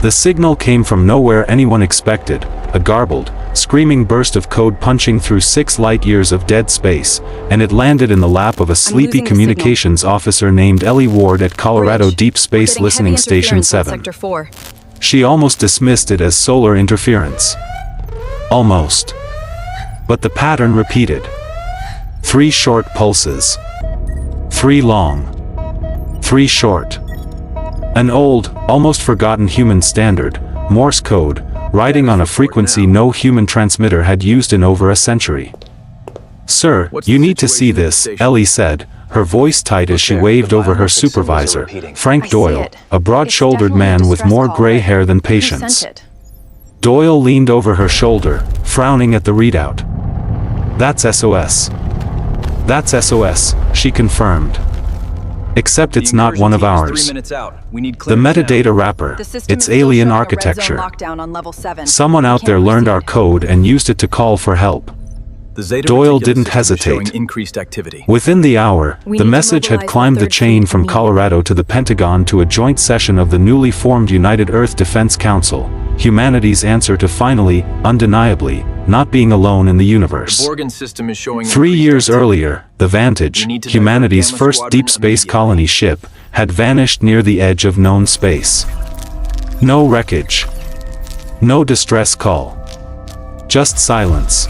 The signal came from nowhere anyone expected, a garbled, screaming burst of code punching through 6 light-years of dead space, and it landed in the lap of a sleepy communications officer named Ellie Ward at Colorado Deep Space Listening Station 7. She almost dismissed it as solar interference. Almost. But the pattern repeated. 3 short pulses. 3 long. 3 short. An old, almost forgotten human standard, Morse code, riding on a frequency no human transmitter had used in over a century. "Sir, you need to see this," Ellie said, her voice tight as she waved over her supervisor, Frank Doyle, a broad-shouldered man with more gray hair than patience. Doyle leaned over her shoulder, frowning at the readout. "That's SOS. That's SOS," she confirmed. "Except it's not one of ours. The metadata wrapper, it's alien architecture. Someone out there learned our code and used it to call for help." Doyle didn't hesitate. Within the hour, the message had climbed the chain from Colorado to the Pentagon to a joint session of the newly formed United Earth Defense Council, humanity's answer to finally, undeniably, not being alone in the universe. 3 years earlier, the Vantage, humanity's first deep space colony ship, had vanished near the edge of known space. No wreckage. No distress call. Just silence.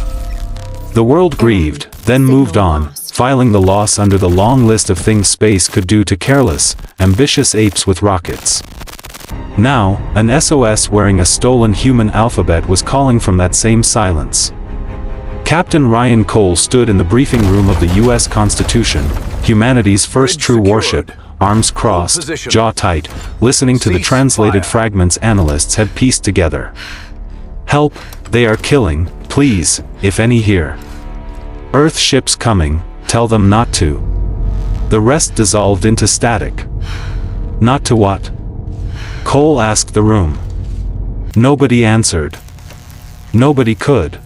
The world grieved, then moved on, filing the loss under the long list of things space could do to careless, ambitious apes with rockets. Now, an SOS wearing a stolen human alphabet was calling from that same silence. Captain Ryan Cole stood in the briefing room of the U.S. Constitution, humanity's first true warship, arms crossed, jaw tight, listening to the translated fragments analysts had pieced together. "Help, they are killing, please, if any here. Earth ships coming, tell them not to." The rest dissolved into static. "Not to what?" Cole asked the room. Nobody answered. Nobody could.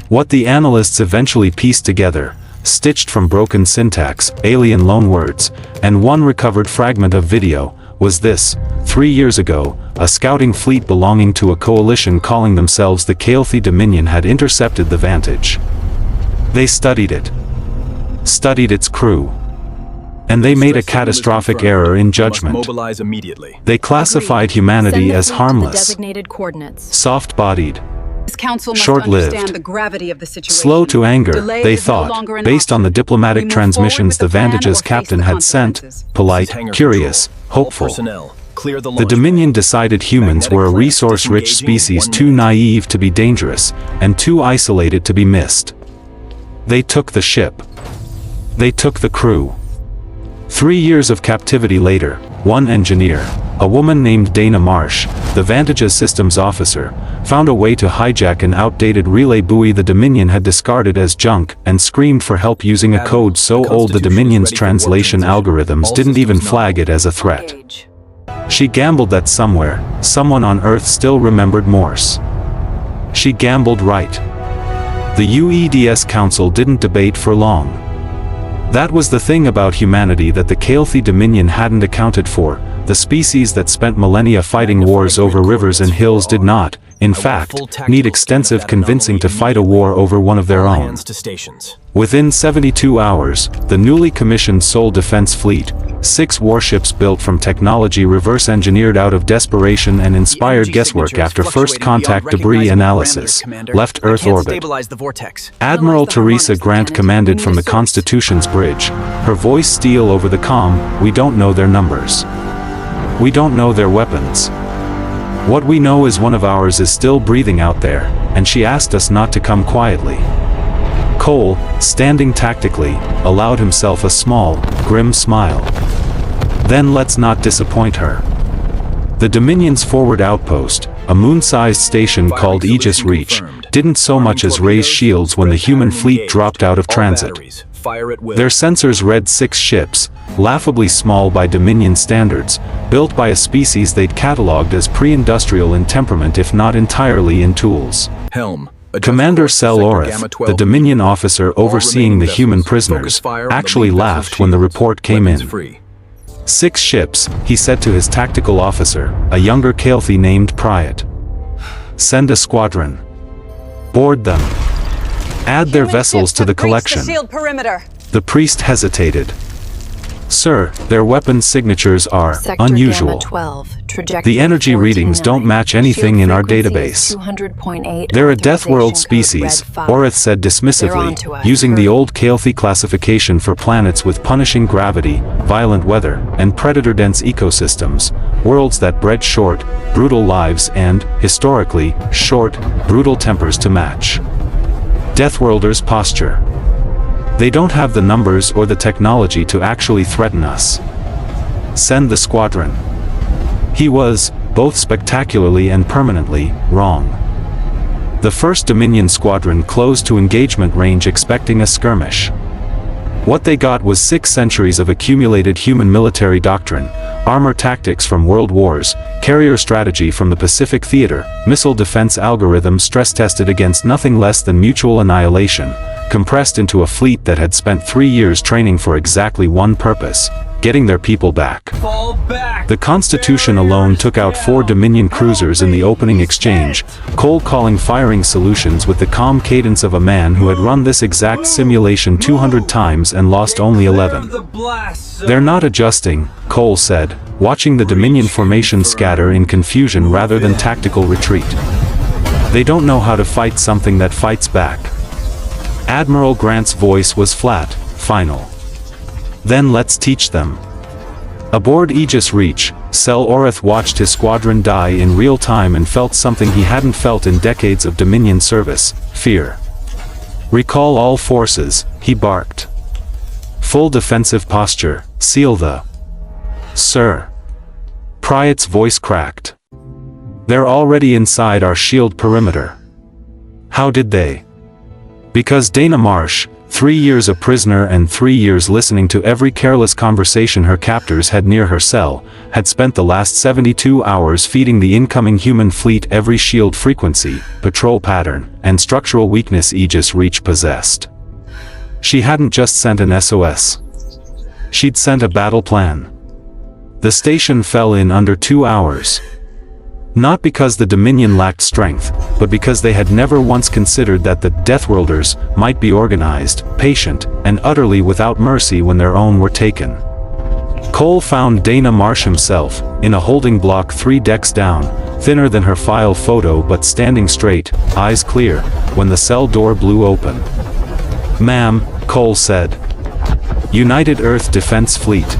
What the analysts eventually pieced together, stitched from broken syntax, alien loanwords, and one recovered fragment of video, was this: 3 years ago, a scouting fleet belonging to a coalition calling themselves the Kaalthy Dominion had intercepted the Vantage. They studied it. Studied its crew. And they made a catastrophic error in judgment. They classified humanity as harmless, soft-bodied, short-lived, slow to anger, they thought, based on the diplomatic transmissions the Vantage's captain had sent, polite, curious, hopeful. The Dominion decided humans were a resource-rich species too naive to be dangerous, and too isolated to be missed. They took the ship. They took the crew. 3 years of captivity later, one engineer, a woman named Dana Marsh, the Vantage's systems officer, found a way to hijack an outdated relay buoy the Dominion had discarded as junk and screamed for help using a code so old the Dominion's translation algorithms didn't even flag it as a threat. She gambled that somewhere, someone on Earth still remembered Morse. She gambled right. The UEDS Council didn't debate for long. That was the thing about humanity that the Kaelthi Dominion hadn't accounted for. The species that spent millennia fighting wars over rivers and hills did not, in fact, need extensive convincing to fight a war over one of their own. Within 72 hours, the newly commissioned Sol Defense Fleet, 6 warships built from technology reverse-engineered out of desperation and inspired guesswork after first contact debris analysis, left Earth orbit. Admiral Teresa Grant commanded from the Constitution's bridge, her voice steel over the comm. "We don't know their numbers. We don't know their weapons. What we know is one of ours is still breathing out there, and she asked us not to come quietly." Cole, standing tactically, allowed himself a small, grim smile. "Then let's not disappoint her." The Dominion's forward outpost, a moon-sized station called Aegis Reach, didn't so much as raise shields when the human fleet dropped out of transit. Their sensors read 6 ships, laughably small by Dominion standards, built by a species they'd catalogued as pre-industrial in temperament if not entirely in tools. Commander Sel Orith, the Dominion officer overseeing the human prisoners, actually laughed when the report came in. 6 ships, he said to his tactical officer, a younger Kaelthi named Priot. Send a squadron. Board them. Add their vessels to the collection. The priest hesitated. Sir, their weapon signatures are unusual. The energy readings don't match anything in our database. They're a Deathworld species, Orith said dismissively, using the old Kaelthi classification for planets with punishing gravity, violent weather, and predator-dense ecosystems, worlds that bred short, brutal lives and, historically, short, brutal tempers to match. Deathworlders posture. They don't have the numbers or the technology to actually threaten us. Send the squadron. He was, both spectacularly and permanently, wrong. The first Dominion squadron closed to engagement range expecting a skirmish. What they got was 6 centuries of accumulated human military doctrine, armor tactics from world wars, carrier strategy from the Pacific Theater, missile defense algorithms stress-tested against nothing less than mutual annihilation, compressed into a fleet that had spent 3 years training for exactly one purpose, getting their people back. The Constitution alone took out 4 Dominion cruisers in the opening exchange, cold-calling firing solutions with the calm cadence of a man who had run this exact simulation 200 times and lost only 11. They're not adjusting, Cole said, watching the Dominion formation scatter in confusion rather than tactical retreat. They don't know how to fight something that fights back. Admiral Grant's voice was flat, final. Then let's teach them. Aboard Aegis Reach, Sel Orith watched his squadron die in real time and felt something he hadn't felt in decades of Dominion service, fear. Recall all forces, he barked. Full defensive posture, seal the... Sir. Priot's voice cracked. They're already inside our shield perimeter. How did they? Because Dana Marsh, 3 years a prisoner and 3 years listening to every careless conversation her captors had near her cell, had spent the last 72 hours feeding the incoming human fleet every shield frequency, patrol pattern, and structural weakness Aegis Reach possessed. She hadn't just sent an SOS. She'd sent a battle plan. The station fell in under 2 hours. Not because the Dominion lacked strength, but because they had never once considered that the Deathworlders might be organized, patient, and utterly without mercy when their own were taken. Cole found Dana Marsh himself, in a holding block 3 decks down, thinner than her file photo but standing straight, eyes clear, when the cell door blew open. "Ma'am," Cole said. "United Earth Defense Fleet.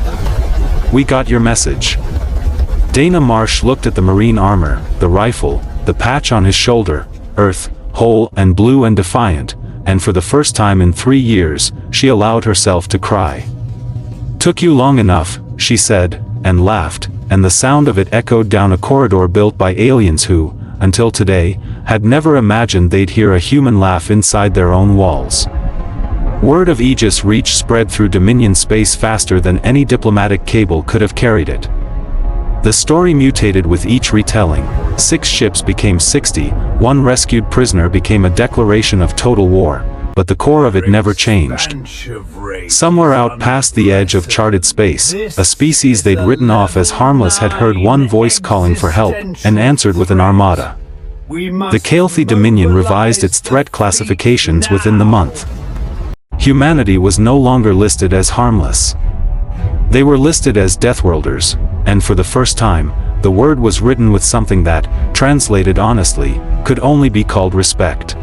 We got your message." Dana Marsh looked at the marine armor, the rifle, the patch on his shoulder, Earth, whole and blue and defiant, and for the first time in 3 years, she allowed herself to cry. "Took you long enough," she said, and laughed, and the sound of it echoed down a corridor built by aliens who, until today, had never imagined they'd hear a human laugh inside their own walls. Word of Aegis Reach spread through Dominion space faster than any diplomatic cable could have carried it. The story mutated with each retelling. 6 ships became 60, 1 rescued prisoner became a declaration of total war, but the core of it never changed. Somewhere out past the edge of charted space, a species they'd written off as harmless had heard one voice calling for help, and answered with an armada. The Kaalthy Dominion revised its threat classifications within the month. Humanity was no longer listed as harmless. They were listed as Deathworlders, and for the first time, the word was written with something that, translated honestly, could only be called respect.